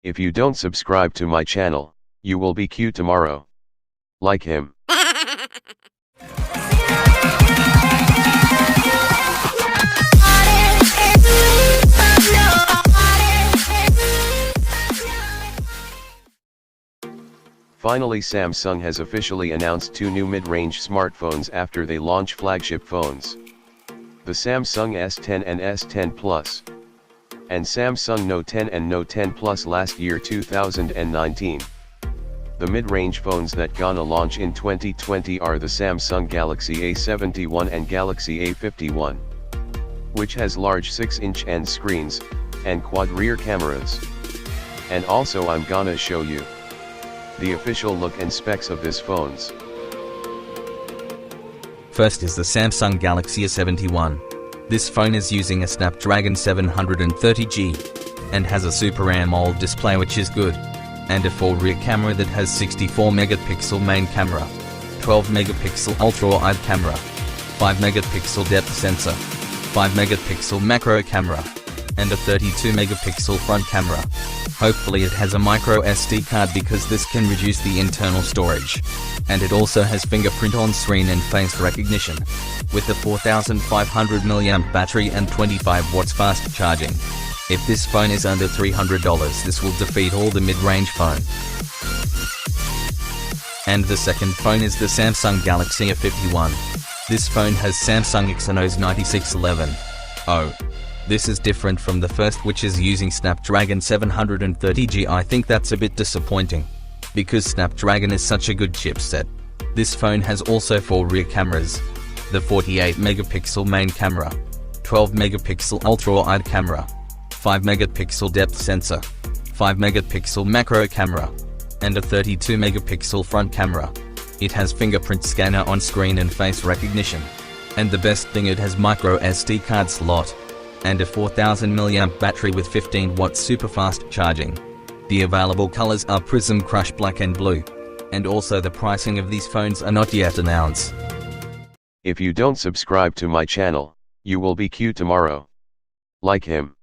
If you don't subscribe to my channel, you will be cute tomorrow. Like him. Finally, Samsung has officially announced two new mid-range smartphones after they launch flagship phones. The Samsung S10 and S10 Plus, and Samsung Note 10 and Note 10 Plus last year 2019. The mid-range phones that gonna launch in 2020 are the Samsung Galaxy A71 and Galaxy A51, which has large 6-inch end screens, and quad rear cameras. And also I'm gonna show you the official look and specs of these phones. First is the Samsung Galaxy A71. This phone is using a Snapdragon 730G, and has a Super AMOLED display which is good, and a full rear camera that has 64 megapixel main camera, 12 megapixel ultra-wide camera, 5 megapixel depth sensor, 5 megapixel macro camera, and a 32 megapixel front camera. Hopefully it has a micro SD card because this can reduce the internal storage. And it also has fingerprint on screen and face recognition, with a 4500 mAh battery and 25 watts fast charging. If this phone is under $300, this will defeat all the mid-range phone. And the second phone is the Samsung Galaxy A51. This phone has Samsung Exynos 9611. Oh. This is different from the first, which is using Snapdragon 730G. I think that's a bit disappointing, because Snapdragon is such a good chipset. This phone has also 4 rear cameras, the 48 megapixel main camera, 12 megapixel ultra-wide camera, 5 megapixel depth sensor, 5 megapixel macro camera, and a 32 megapixel front camera. It has fingerprint scanner on screen and face recognition. And the best thing, it has micro SD card slot, and a 4000 mAh battery with 15 watts super fast charging. The available colors are Prism Crush Black and Blue. And also the pricing of these phones are not yet announced. If you don't subscribe to my channel, you will be cute tomorrow. Like him.